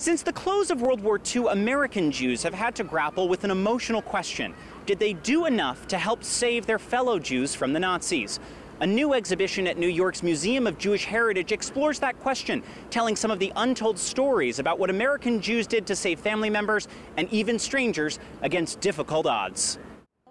Since the close of World War II, American Jews have had to grapple with an emotional question. Did they do enough to help save their fellow Jews from the Nazis? A new exhibition at New York's Museum of Jewish Heritage explores that question, telling some of the untold stories about what American Jews did to save family members and even strangers against difficult odds.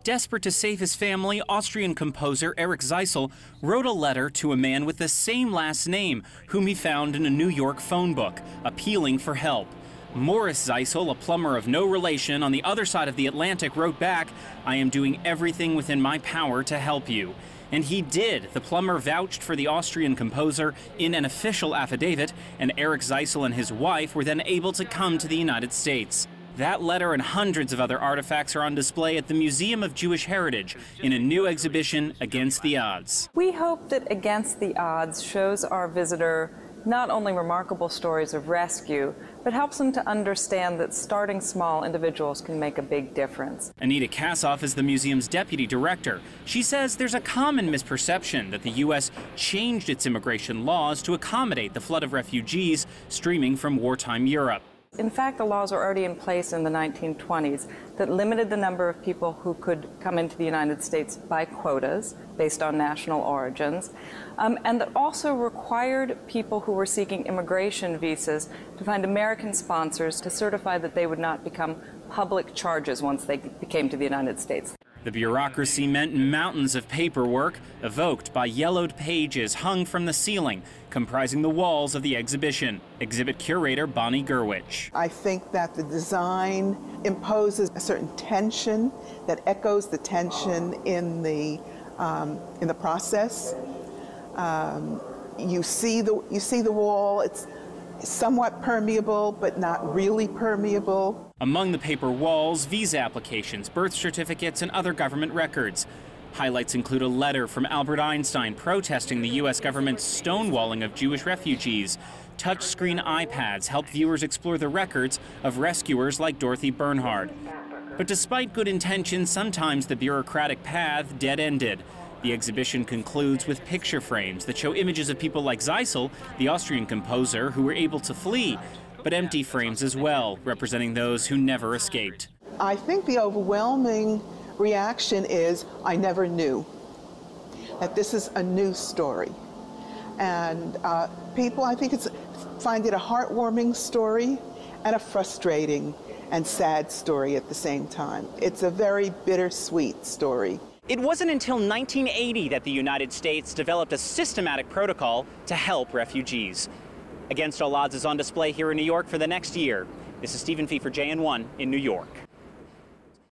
Desperate to save his family, Austrian composer Erich Zeissel wrote a letter to a man with the same last name, whom he found in a New York phone book, appealing for help. Morris Zeissel, a plumber of no relation on the other side of the Atlantic, wrote back, "I am doing everything within my power to help you." And he did. The plumber vouched for the Austrian composer in an official affidavit, and Erich Zeissel and his wife were then able to come to the United States. That letter and hundreds of other artifacts are on display at the Museum of Jewish Heritage in a new exhibition, Against the Odds. We hope that Against the Odds shows our visitor not only remarkable stories of rescue, but helps them to understand that starting small, individuals can make a big difference. Anita Kassoff is the museum's deputy director. She says there's a common misperception that the U.S. changed its immigration laws to accommodate the flood of refugees streaming from wartime Europe. In fact, the laws were already in place in the 1920s that limited the number of people who could come into the United States by quotas based on national origins, and that also required people who were seeking immigration visas to find American sponsors to certify that they would not become public charges once they came to the United States. The bureaucracy meant mountains of paperwork, evoked by yellowed pages hung from the ceiling, comprising the walls of the exhibition. Exhibit curator Bonnie Gerwich. I think that the design imposes a certain tension that echoes the tension in the process. You see the wall. It's somewhat permeable, but not really permeable. Among the paper walls, visa applications, birth certificates, and other government records. Highlights include a letter from Albert Einstein protesting the U.S. government's stonewalling of Jewish refugees. Touchscreen iPads help viewers explore the records of rescuers like Dorothy Bernhard. But despite good intentions, sometimes the bureaucratic path dead-ended. The exhibition concludes with picture frames that show images of people like Zeissel, the Austrian composer, who were able to flee, but empty frames as well, representing those who never escaped. I think the overwhelming reaction is, I never knew, that this is a new story. And people, I think, find it a heartwarming story and a frustrating and sad story at the same time. It's a very bittersweet story. It wasn't until 1980 that the United States developed a systematic protocol to help refugees. Against All Odds is on display here in New York for the next year. This is Stephen Fee for JN1 in New York.